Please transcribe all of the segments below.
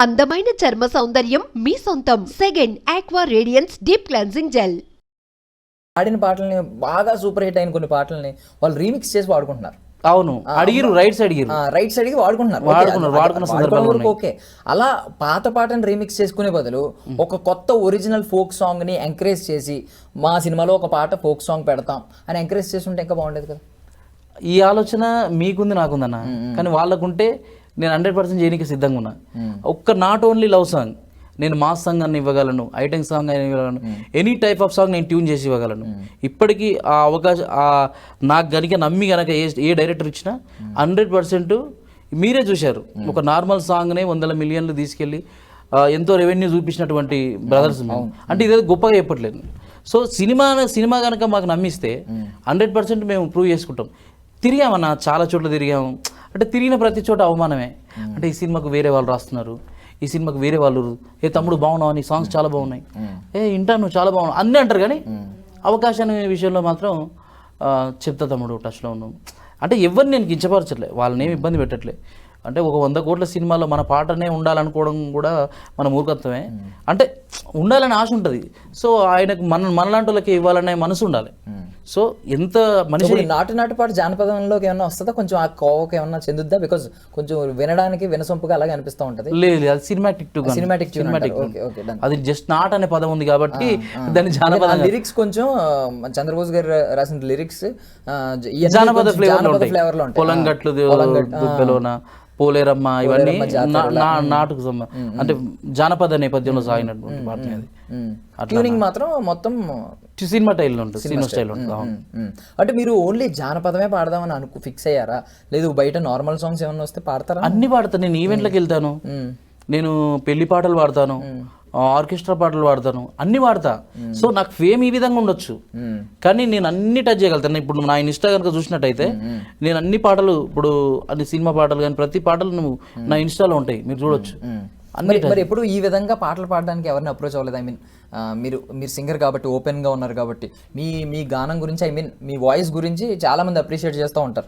అందమైన చర్మ సౌందర్యం మీ సొంతం. Second aqua radiance deep cleansing gel. ఆడిన పాటల్ని బాగా సూపర్ హిట్ అయిన కొన్ని పాటల్ని వాళ్ళు రీమిక్స్ చేసి వాడుకుంటున్నారు. అవును, అడిగిరు రైట్స్ అడిగిరు, రైట్స్ అడిగి వాడుకుంటున్నారు. ఓకే, అలా పాత పాటను రీమిక్స్ చేసుకునే బదులు ఒక కొత్త ఒరిజినల్ ఫోక్ సాంగ్ ని ఎంకరేజ్ చేసి మా సినిమాలో ఒక పాట ఫోక్ సాంగ్ పెడతాం అని ఎంకరేజ్ చేసి ఉంటే ఇంకా బాగుండేది కదా. ఈ ఆలోచన మీకుంది నాకుందన్న, కానీ వాళ్ళకుంటే నేను 100% చేయడానికి సిద్ధంగా ఉన్నా. ఒక్క నాట్ ఓన్లీ లవ్ సాంగ్, నేను మాస్ సాంగ్ అని ఇవ్వగలను, ఐటెం సాంగ్ అని ఇవ్వగలను, ఎనీ టైప్ ఆఫ్ సాంగ్ నేను ట్యూన్ చేసి ఇవ్వగలను. ఇప్పటికీ ఆ అవకాశం నాకు కనుక నమ్మి కనుక ఏ డైరెక్టర్ ఇచ్చినా 100% మీరే చూశారు. ఒక నార్మల్ సాంగ్నే 100 మిలియన్లు తీసుకెళ్ళి ఎంతో రెవెన్యూ చూపించినటువంటి బ్రదర్స్. అంటే ఇదేదో గొప్పగా చెప్పట్లేదు. సో సినిమా కనుక మాకు నమ్మిస్తే 100% మేము ప్రూవ్ చేసుకుంటాం. తిరిగామన్నా, చాలా చోట్ల తిరిగాము. అంటే తిరిగిన ప్రతి చోట అవమానమే. అంటే ఈ సినిమాకు వేరే వాళ్ళు రాస్తున్నారు, ఈ సినిమాకి వేరే వాళ్ళు ఏ తమ్ముడు బాగున్నావు అని, సాంగ్స్ చాలా బాగున్నాయి, ఇంటాను చాలా బాగున్నావు అన్నీ అంటారు. కానీ అవకాశాన్ని విషయంలో మాత్రం చెప్తా తమ్ముడు టచ్లో ఉన్నాం. అంటే ఎవరిని నేను కించపరచట్లే, వాళ్ళని ఏమి ఇబ్బంది పెట్టట్లే. అంటే ఒక 100 కోట్ల సినిమాలో మన పాటనే ఉండాలనుకోవడం కూడా మన మూర్ఖత్వమే. అంటే ఉండాలని ఆశ ఉంటుంది. సో ఆయనకు మనలాంటి వాళ్ళకి ఇవ్వాలనే మనసు ఉండాలి. సో ఎంత మనిషి నాటు పాట జానపదంలోకి ఏమన్నా వస్తుందా, కొంచెం ఆ కోవకి ఏమన్నా చెందుద్దా? బికాజ్ కొంచెం వినడానికి వినసొంపుగా అలాగే అనిపిస్తూ ఉంటుంది. లేదు, అది సినిమాటిక్, అది జస్ట్ నాట్ అనే పదం ఉంది కాబట్టి దాని జానపద లిరిక్స్ కొంచెం చంద్రబోస్ గారు రాసిన లిరిక్స్ జానపద ఫ్లేవర్ లో ఉంటాయి. పొలం గట్లు దుబ్బెలోన పోలేరమ్మ, ఇవన్నీ నాటుకు అంటే జానపద నేపథ్యంలో సాగినటువంటి పాటనే. అది ట్యూనింగ్ మాత్రం మొత్తం సినిమా స్టైల్లో ఉంటుంది, సినిమా స్టైల్ ఉంటుంది. అంటే మీరు ఓన్లీ జానపదమే పాడదామని ఫిక్స్ అయ్యారా? లేదు బయట నార్మల్ సాంగ్స్ ఏమన్నా వస్తే పాడతారా? అన్ని పాడతాను. నేను ఈవెంట్లకు వెళ్తాను, నేను పెళ్లి పాటలు పాడతాను, ఆర్కెస్ట్రా పాటలు పాడతాను, అన్ని పాడతా. సో నాకు ఫేమ్ ఈ విధంగా ఉండొచ్చు, కానీ నేను అన్ని టచ్ చేయగలుగుతాను. ఇప్పుడు నా ఇన్స్టా కనుక చూసినట్టయితే నేను అన్ని పాటలు, ఇప్పుడు అన్ని సినిమా పాటలు కానీ ప్రతి పాటలు నువ్వు నా ఇన్స్టాలో ఉంటాయి, మీరు చూడొచ్చు. మరి ఎప్పుడు ఈ విధంగా పాటలు పాడడానికి ఎవరిని అప్రోచ్ అవ్వలేదు? ఐ మీన్ మీరు సింగర్ కాబట్టి, ఓపెన్గా ఉన్నారు కాబట్టి మీ గానం గురించి, ఐ మీన్ మీ వాయిస్ గురించి చాలా మంది అప్రిషియేట్ చేస్తూ ఉంటారు.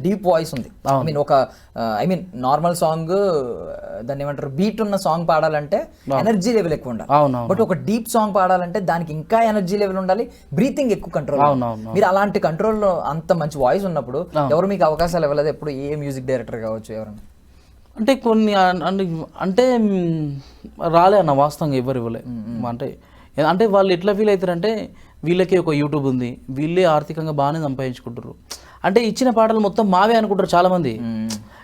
డీప్ వాయిస్ ఉంది. ఐ మీన్ నార్మల్ సాంగ్ దాన్ని ఏమంటారు, బీట్ ఉన్న సాంగ్ పాడాలంటే ఎనర్జీ లెవెల్ ఎక్కువ ఉండాలి. బట్ ఒక డీప్ సాంగ్ పాడాలంటే దానికి ఇంకా ఎనర్జీ లెవెల్ ఉండాలి, బ్రీతింగ్ ఎక్కువ కంట్రోల్. మీరు అలాంటి కంట్రోల్లో అంత మంచి వాయిస్ ఉన్నప్పుడు ఎవరు మీకు అవకాశాలు ఇవ్వలేదు ఎప్పుడు? ఏ మ్యూజిక్ డైరెక్టర్ కావచ్చు ఎవరైనా? అంటే కొన్ని అంటే రాలే అన్న, వాస్తవంగా ఎవరు ఇవ్వలే. అంటే వాళ్ళు ఎట్లా ఫీల్ అవుతారంటే వీళ్ళకి ఒక యూట్యూబ్ ఉంది, వీళ్ళే ఆర్థికంగా బాగానే సంపాదించుకుంటారు. అంటే ఇచ్చిన పాటలు మొత్తం మావే అనుకుంటారు చాలామంది.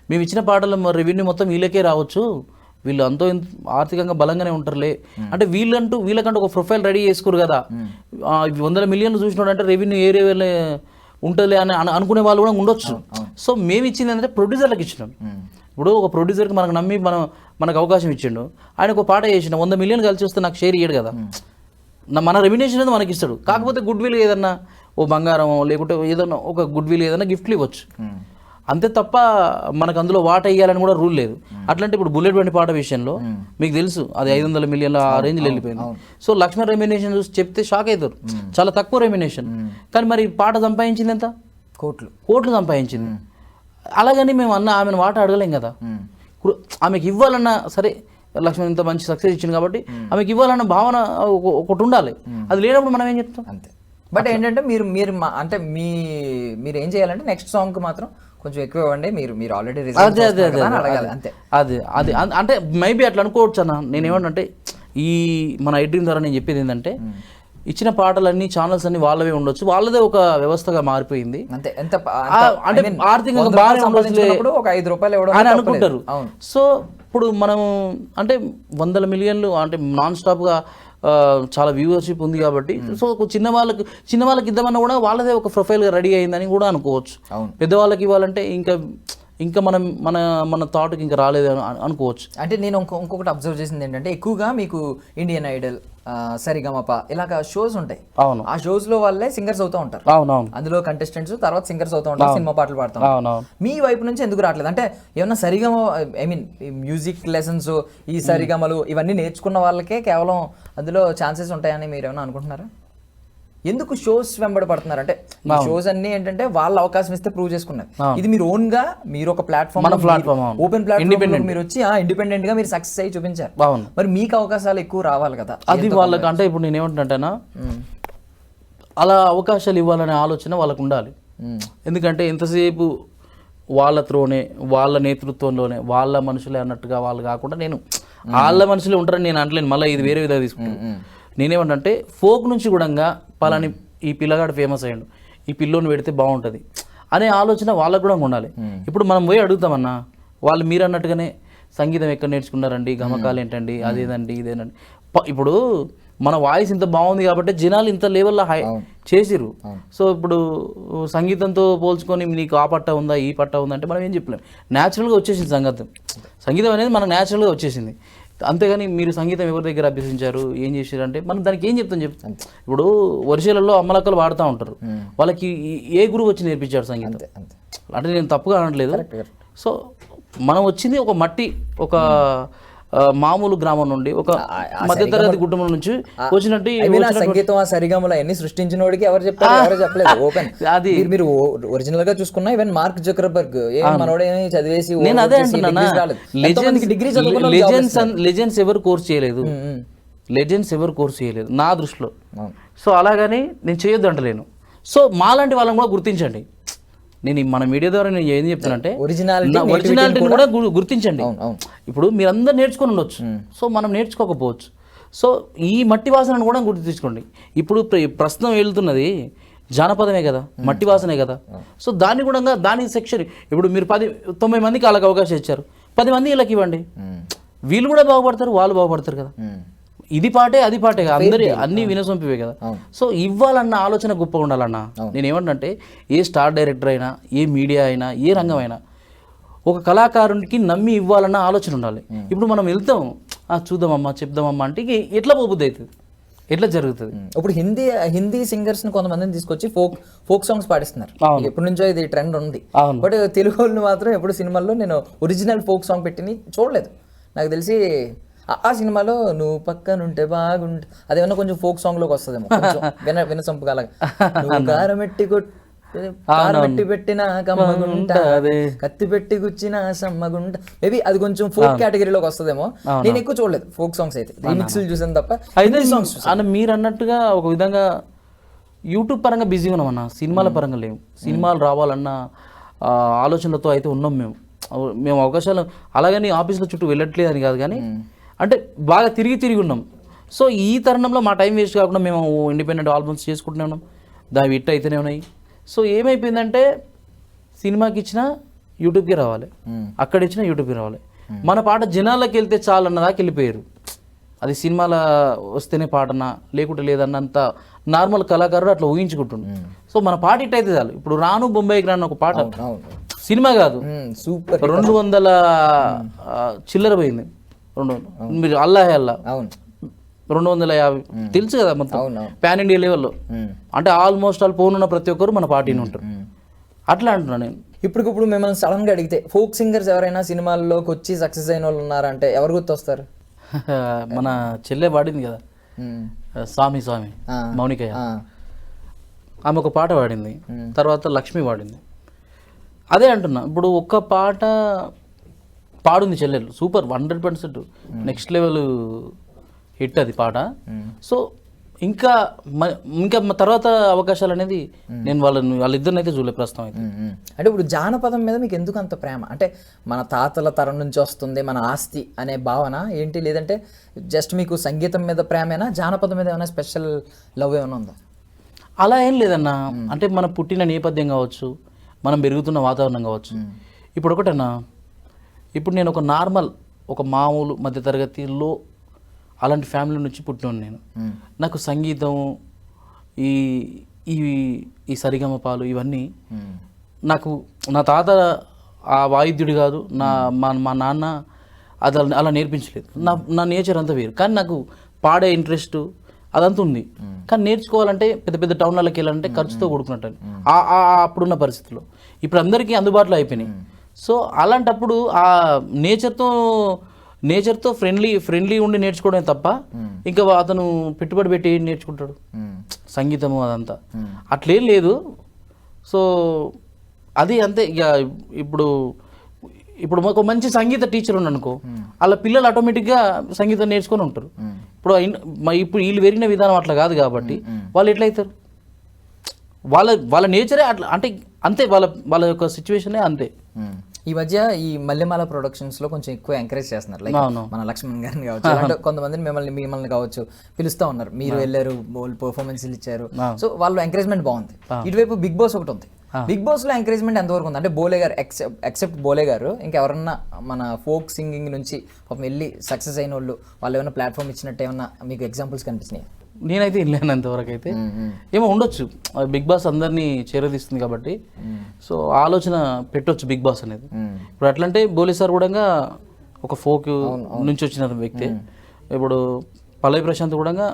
మేము ఇచ్చిన పాటలు రెవెన్యూ మొత్తం వీళ్ళకే రావచ్చు, వీళ్ళు అంతో ఆర్థికంగా బలంగానే ఉంటారులే. అంటే వీళ్ళకంటూ ఒక ప్రొఫైల్ రెడీ చేసుకోరు కదా. 100 మిలియన్లు చూసినాడు అంటే రెవెన్యూ ఏ లెవెల్ ఉంటుందిలే అని అనుకునే వాళ్ళు కూడా ఉండొచ్చు. సో మేము ఇచ్చింది ఏంటంటే ప్రొడ్యూసర్లకు ఇచ్చినాం. ఇప్పుడు ఒక ప్రొడ్యూసర్కి మనకు నమ్మి మనకు అవకాశం ఇచ్చిండు, ఆయన ఒక పాట చేసిన 100 మిలియన్ కలిసి వస్తే నాకు షేర్ ఇయ్యడు కదా. మన రెమ్యునేషన్ అనేది మనకి ఇస్తాడు. కాకపోతే గుడ్ విల్ ఏదన్నా, ఓ బంగారం లేకుంటే ఏదన్నా ఒక గుడ్ విల్ ఏదన్నా గిఫ్ట్లు ఇవ్వచ్చు, అంతే తప్ప మనకు అందులో వాట వేయాలని కూడా రూల్ లేదు. అట్లాంటి ఇప్పుడు బుల్లెట్ వంటి పాట విషయంలో మీకు తెలుసు, అది 500 మిలియన్ల ఆ రేంజ్లో వెళ్ళిపోయింది. సో లక్ష్మణ రెమ్యునేషన్ చూసి చెప్తే షాక్ అవుతారు, చాలా తక్కువ రెమ్యునేషన్. కానీ మరి పాట సంపాదించింది ఎంత? కోట్లు సంపాదించింది. అలాగని మేము ఆమెను వాట అడగలేం కదా. ఆమెకి ఇవ్వాలన్నా సరే, లక్ష్మణ్ ఇంత మంచి సక్సెస్ ఇచ్చింది కాబట్టి ఆమెకి ఇవ్వాలన్న భావన ఒకటి ఉండాలి. అది లేనప్పుడు మనం ఏం చెప్తాం అంతే. బట్ ఏంటంటే మీరు అంటే మీరు ఏం చేయాలంటే నెక్స్ట్ సాంగ్ మాత్రం కొంచెం ఎక్కువ ఇవ్వండి. మీరు ఆల్రెడీ అడగాలి అంతే. అది అంటే మేబీ అట్లా అనుకోవచ్చు అన్న. నేనేమంటే ఈ మన ఐడ్రీమ్ ద్వారా నేను చెప్పేది ఏంటంటే, ఇచ్చిన పాటలన్నీ ఛానల్స్ అన్ని వాళ్ళవే ఉండొచ్చు, వాళ్ళదే ఒక వ్యవస్థగా మారిపోయింది. అంటే ఆర్థికంగా బాగా అని అనుకుంటారు. సో ఇప్పుడు మనం అంటే 100 మిలియన్లు అంటే నాన్ స్టాప్గా చాలా వ్యూవర్షిప్ ఉంది కాబట్టి, సో చిన్న వాళ్ళకి ఇద్దామన్నా కూడా వాళ్ళదే ఒక ప్రొఫైల్గా రెడీ అయిందని కూడా అనుకోవచ్చు. పెద్దవాళ్ళకి ఇవ్వాలంటే ఇంకా మన థాట్కి ఇంకా రాలేదు అనుకోవచ్చు. అంటే నేను ఇంకొకటి అబ్జర్వ్ చేసింది ఏంటంటే, ఎక్కువగా మీకు ఇండియన్ ఐడల్, సరిగమప ఇలాగ షోస్ ఉంటాయి. అవును, ఆ షోస్ లో వాళ్ళే సింగర్స్ అవుతూ ఉంటారు. అవునవును, అందులో కంటెస్టెంట్స్ తర్వాత సింగర్స్ అవుతూ ఉంటారు, సినిమా పాటలు పాడుతూ ఉంటారు. మీ వైపు నుంచి ఎందుకు రావట్లేదు? అంటే ఏమన్నా సరిగమ, ఐ మీన్ మ్యూజిక్ లెసన్స్, ఈ సరిగమలు ఇవన్నీ నేర్చుకున్న వాళ్ళకే కేవలం అందులో ఛాన్సెస్ ఉంటాయని మీరు ఏమన్నా అనుకుంటున్నారా? ఎందుకు షోస్ వెంబడి పడుతున్నారు అంటే షోస్ అన్ని ఏంటంటే వాళ్ళ అవకాశం ఇస్తే ప్రూవ్ చేసుకున్నారు. ఇది మీరు ఓన్ గా మీరు ఒక ప్లాట్ఫామ్ ఓపెన్ ప్లాట్ఫామ్ మీరు వచ్చి ఇండిపెండెంట్ గా మీరు సక్సెస్ అయ్యి చూపించారు. మరి మీకు అవకాశాలు ఎక్కువ రావాలి కదా. అది వాళ్ళకి అంటే ఇప్పుడు నేను ఏమంటున్నాంటేనా అలా అవకాశాలు ఇవ్వాలనే ఆలోచన వాళ్ళకు ఉండాలి. ఎందుకంటే ఎంతసేపు వాళ్ళ త్రోనే వాళ్ళ నేతృత్వంలోనే వాళ్ళ మనుషులే అన్నట్టుగా వాళ్ళు కాకుండా నేను వాళ్ళ మనుషులే ఉంటారని నేను అంటలేను. మళ్ళీ ఇది వేరే విధంగా తీసుకుంటాను. నేనేమంటే ఫోక్ నుంచి కూడా పలాని ఈ పిల్లగాడు ఫేమస్ అయ్యాడు, ఈ పిల్లోని పెడితే బాగుంటుంది అనే ఆలోచన వాళ్ళకు కూడా ఉండాలి. ఇప్పుడు మనం పోయి అడుగుతామన్నా వాళ్ళు మీరు అన్నట్టుగానే సంగీతం ఎక్కడ నేర్చుకున్నారండి, గమకాలు ఏంటండి, అదేదండి ఇదేనండి. ఇప్పుడు మన వాయిస్ ఇంత బాగుంది కాబట్టి జనాలు ఇంత లెవెల్లో హై చేసిరు. సో ఇప్పుడు సంగీతంతో పోల్చుకొని నీకు ఆ పట్ట ఉందా ఈ పట్ట ఉందా అంటే మనం ఏం చెప్పలేం. న్యాచురల్గా వచ్చేసింది సంగీతం అనేది మనకు న్యాచురల్గా వచ్చేసింది. అంతేగాని మీరు సంగీతం ఎవరి దగ్గర అభ్యసించారు ఏం చేశారు అంటే మనం దానికి ఏం చెప్తాం ఇప్పుడు వర్షాలలో అమ్మలక్కలు వాడుతూ ఉంటారు, వాళ్ళకి ఏ గురువు వచ్చి నేర్పించాడు సంగీతం అంటే నేను తప్పుగా అనట్లేదు. సో మనం వచ్చింది ఒక మట్టి ఒక మామూలు గ్రామం నుండి ఒక మధ్యతరగతి కుటుంబం నుంచి వచ్చినట్టు సంగీతం ఆ సరిగమలు అన్ని సృష్టించిన వాడికి ఎవరు చెప్పారు, ఎవరు చెప్పలేదు. ఓపెన్ అది మీరు ఒరిజినల్ గా చూసుకున్నా ఈవెన్ మార్క్ జకర్బర్గ్ మనోడేమి చదివేసి నేను అదే అంటున్నా లెజెండ్స్ ఎవరు కోర్స్ చేయలేదు, లెజెండ్స్ ఎవరు కోర్స్ చేయలేదు నా దృష్టిలో. సో అలాగని నేను చేయొద్దు అంటలేను. సో మాలాంటి వాళ్ళని కూడా గుర్తించండి. నేను మన మీడియా ద్వారా నేను ఏం చెప్తానంటే ఒరిజినాలిటీని కూడా గుర్తించండి. ఇప్పుడు మీరందరూ నేర్చుకొని ఉండొచ్చు, సో మనం నేర్చుకోకపోవచ్చు. సో ఈ మట్టి వాసనను కూడా గుర్తించుకోండి. ఇప్పుడు ప్రస్తుతం వెళ్తున్నది జానపదమే కదా, మట్టి వాసనే కదా. సో దాన్ని కూడా దాని సెక్షన్ ఇప్పుడు మీరు 90 మందికి వాళ్ళకి అవకాశం ఇచ్చారు, 10 మంది వీళ్ళకి ఇవ్వండి, వీళ్ళు కూడా బాగుపడతారు, వాళ్ళు బాగుపడతారు కదా. ఇది పాటే అది పాటే కదా, అందరి అన్ని వినసొంపివే కదా. సో ఇవ్వాలన్న ఆలోచన గొప్పగా ఉండాలన్నా. నేను ఏమంటే ఏ స్టార్ డైరెక్టర్ అయినా, ఏ మీడియా అయినా, ఏ రంగం అయినా ఒక కళాకారునికి నమ్మి ఇవ్వాలన్న ఆలోచన ఉండాలి. ఇప్పుడు మనం వెళ్తాం చూద్దామమ్మా చెప్దామమ్మా అంటే ఎట్లా పోబుద్ది అవుతుంది, ఎట్లా జరుగుతుంది. ఇప్పుడు హిందీ సింగర్స్ ని కొంతమందిని తీసుకొచ్చి ఫోక్ సాంగ్స్ పాడిస్తున్నారు. ఎప్పటి నుంచో ఇది ట్రెండ్ ఉంది. బట్ తెలుగు వాళ్ళు మాత్రం ఎప్పుడు సినిమాల్లో నేను ఒరిజినల్ ఫోక్ సాంగ్ పెట్టి చూడలేదు. నాకు తెలిసి ఆ సినిమాలో నువ్వు పక్కనుంటే బాగుంటే అదేమన్నా కొంచెం ఫోక్ సాంగ్ లోకి వస్తుందేమో, వినసొంపు కాలగా కారమెట్టి పెట్టిన కమ్మగుంట కత్తి పెట్టి గుచ్చిన సమ్మగుంట మేబీ అది కొంచెం ఫోక్ కేటగిరీలోకి వస్తుందేమో. నేను ఎక్కువ చూడలేదు ఫోక్ సాంగ్స్, అయితే రీమిక్స్లు చూసాను తప్ప. సాంగ్స్ మీరు అన్నట్టుగా ఒక విధంగా యూట్యూబ్ పరంగా బిజీగా ఉన్నామన్నా, సినిమాల పరంగా లేవు. సినిమాలు రావాలన్న ఆలోచనలతో అయితే ఉన్నాం మేము అవకాశాలు. అలాగని ఆఫీసుల చుట్టూ వెళ్ళట్లేదు అని కాదు, కానీ అంటే బాగా తిరిగి ఉన్నాం. సో ఈ తరుణంలో మా టైం వేస్ట్ కాకుండా మేము ఇండిపెండెంట్ ఆల్బమ్స్ చేసుకుంటూనే ఉన్నాం, దాని హిట్ అయితేనే ఉన్నాయి. సో ఏమైపోయిందంటే సినిమాకి ఇచ్చినా యూట్యూబ్కి రావాలి, అక్కడ ఇచ్చినా యూట్యూబ్కి రావాలి. మన పాట జనాలకు వెళ్తే చాలు అన్నదాకా వెళ్ళిపోయారు. అది సినిమాల వస్తేనే పాటనా లేకుంటే లేదన్నంత నార్మల్ కళాకారుడు అట్లా ఊహించుకుంటుండు. సో మన పాట హిట్ అయితే చాలు. ఇప్పుడు రాను బొంబాయికి రాను ఒక పాట సినిమా కాదు, సూపర్ 200 చిల్లర పోయింది. 200 మీరు అల్లాహే అల్లా 250 తెలుసు కదా మొత్తం పాన్ ఇండియా లెవెల్లో. అంటే ఆల్మోస్ట్ ఫోన్ ఉన్న ప్రతి ఒక్కరు మన పార్టీని ఉంటారు. అట్లా అంటున్నా నేను. ఇప్పుడు మిమ్మల్ని సడన్ గా అడిగితే ఫోక్ సింగర్స్ ఎవరైనా సినిమాల్లోకి వచ్చి సక్సెస్ అయిన వాళ్ళు ఉన్నారంటే ఎవరు గుర్తొస్తారు? మన చెల్లె పాడింది కదా స్వామి మౌనికయ్య, ఆమె ఒక పాట పాడింది, తర్వాత లక్ష్మి పాడింది. అదే అంటున్నా, ఇప్పుడు ఒక్క పాట పాడుంది చెల్లెలు, సూపర్ 100% నెక్స్ట్ లెవెల్ హిట్ అది పాట. సో ఇంకా తర్వాత అవకాశాలు అనేది నేను వాళ్ళిద్దరిని అయితే చూడలేదు ప్రస్తుతం అయితే. అంటే ఇప్పుడు జానపదం మీద మీకు ఎందుకు అంత ప్రేమ? అంటే మన తాతల తరం నుంచి వస్తుంది మన ఆస్తి అనే భావన ఏంటి, లేదంటే జస్ట్ మీకు సంగీతం మీద ప్రేమేనా, జానపదం మీద ఏమైనా స్పెషల్ లవ్ ఏమైనా ఉందా? అలా ఏం లేదన్నా. అంటే మన పుట్టిన నేపథ్యం కావచ్చు, మనం పెరుగుతున్న వాతావరణం కావచ్చు. ఇప్పుడు ఒకటన్నా, ఇప్పుడు నేను ఒక మామూలు మధ్యతరగతిలో అలాంటి ఫ్యామిలీ నుంచి పుట్టినాను నేను. నాకు సంగీతం ఈ సరిగమపాలు ఇవన్నీ నాకు నా తాత ఆ వాయిద్యుడు కాదు, మా నాన్న అది అలా నేర్పించలేదు. నా నేచర్ అంతా వేరు. కానీ నాకు పాడే ఇంట్రెస్ట్ అదంతా ఉంది. కానీ నేర్చుకోవాలంటే పెద్ద పెద్ద టౌన్లకి వెళ్ళాలంటే ఖర్చుతో కూడుకున్నట్టు అప్పుడున్న పరిస్థితుల్లో. ఇప్పుడు అందరికీ అందుబాటులో అయిపోయినాయి. సో అలాంటప్పుడు ఆ నేచర్తో నేచర్తో ఫ్రెండ్లీ ఉండి నేర్చుకోవడమే తప్ప ఇంకా అతను పెట్టుబడి పెట్టి ఏం నేర్చుకుంటాడు సంగీతము అదంతా అట్లేం లేదు. సో అది అంతే. ఇక ఇప్పుడు ఒక మంచి సంగీత టీచర్ ఉన్నానుకో వాళ్ళ పిల్లలు ఆటోమేటిక్గా సంగీతం నేర్చుకొని ఉంటారు. ఇప్పుడు వీళ్ళు పెరిగిన విధానం అట్లా కాదు కాబట్టి వాళ్ళు ఎట్లయితారు, వాళ్ళ నేచరే అట్లా, అంటే అంతే, వాళ్ళ యొక్క సిచ్యువేషనే అంతే. ఈ మధ్య ఈ మల్లెమాల ప్రొడక్షన్స్ లో కొంచెం ఎక్కువ ఎంకరేజ్ చేస్తున్నారు. లైక్ మన లక్ష్మణ్ గారిని కావచ్చు, అంటే కొంతమందిని మిమ్మల్ని కావచ్చు పిలుస్తూ ఉన్నారు, మీరు వెళ్ళారు, పర్ఫార్మెన్స్లు ఇచ్చారు, సో వాళ్ళు ఎంకరేజ్మెంట్ బాగుంది. ఇటువైపు బిగ్ బాస్ ఒకటి ఉంది. బిగ్ బాస్ లో ఎంకరేజ్మెంట్ ఎంతవరకు ఉంది అంటే బోలే గారు ఎక్సెప్ట్ బోలే గారు ఇంకెవరన్నా మన ఫోక్ సింగింగ్ నుంచి వెళ్ళి సక్సెస్ అయిన వాళ్ళు ఏమైనా ప్లాట్ఫామ్ ఇచ్చినట్టు ఏమన్నా మీకు ఎగ్జాంపుల్స్ కనిపిస్తున్నాయి? నేనైతే వెళ్ళాను అంతవరకు అయితే. ఏమో ఉండొచ్చు, బిగ్ బాస్ అందరినీ చేరదీస్తుంది కాబట్టి సో ఆలోచన పెట్టొచ్చు బిగ్ బాస్ అనేది. ఇప్పుడు ఎట్లంటే బోలే సార్ కూడా ఒక ఫోక్ నుంచి వచ్చిన వ్యక్తే, ఇప్పుడు పల్లవి ప్రశాంత్ కూడా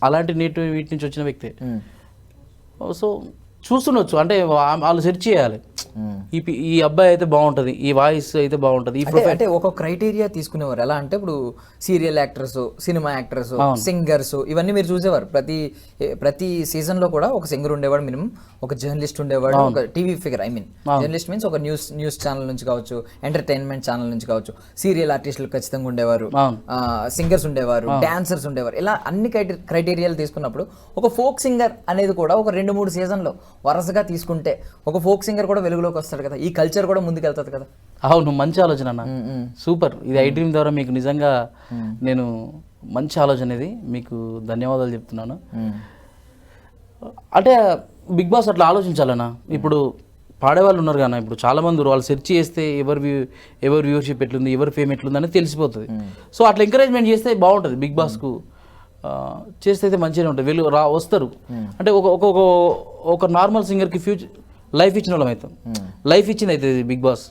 అలాంటి వీటి నుంచి వచ్చిన వ్యక్తే. సో చూస్తుండొచ్చు, అంటే వాళ్ళు సెర్చ్ చేయాలి ఈ అబ్బాయి అయితే బాగుంటుంది, ఈ వాయిస్ అయితే బాగుంటుంది. అంటే ఒక క్రైటీరియా తీసుకునేవారు. ఎలా అంటే ఇప్పుడు serial actors, cinema actors, singers ఇవన్నీ మీరు చూసేవారు. ప్రతి సీజన్ లో కూడా ఒక సింగర్ ఉండేవాడు మినిమం, ఒక జర్నలిస్ట్ ఉండేవాడు, ఒక టీవీ ఫిగర్. జర్నలిస్ట్ మీన్స్ ఒక న్యూస్ ఛానల్ నుంచి కావచ్చు, ఎంటర్టైన్మెంట్ ఛానల్ నుంచి కావచ్చు, సీరియల్ ఆర్టిస్టులు ఖచ్చితంగా ఉండేవారు, సింగర్స్ ఉండేవారు, డాన్సర్స్ ఉండేవారు. ఇలా అన్ని క్రైటీరియాలు తీసుకున్నప్పుడు ఒక ఫోక్ సింగర్ అనేది కూడా ఒక 2-3 సీజన్లో వరుసగా తీసుకుంటే ఒక ఫోక్ సింగర్ కూడా వెలుగులోకి వస్తాడు కదా, ఈ కల్చర్ కూడా ముందుకెళ్తుంది కదా. అవును, మంచి ఆలోచన అన్న, సూపర్. ఇది ఐ డ్రీమ్ ద్వారా మీకు నిజంగా నేను మంచి ఆలోచన, ఇది మీకు ధన్యవాదాలు చెప్తున్నాను. అంటే బిగ్ బాస్ అట్లా ఆలోచించాలన్నా. ఇప్పుడు పాడేవాళ్ళు ఉన్నారు కానీ ఇప్పుడు చాలా మంది వాళ్ళు సెర్చ్ చేస్తే ఎవరి వ్యూవర్షిప్ ఎట్లుంది, ఎవరి ఫేమ్ ఎట్లుంది అనేది తెలిసిపోతుంది. సో అట్లా ఎంకరేజ్మెంట్ చేస్తే బాగుంటుంది. బిగ్ బాస్కు చేస్తే అయితే మంచిగానే ఉంటుంది, వీళ్ళు వస్తారు. అంటే ఒక నార్మల్ సింగర్కి లైఫ్ ఇచ్చిన వాళ్ళం అవుతాం, లైఫ్ ఇచ్చింది అయితే బిగ్ బాస్.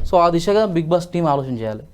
సో ఆ దిశగా బిగ్ బాస్ టీం ఆలోచన చేయాలి.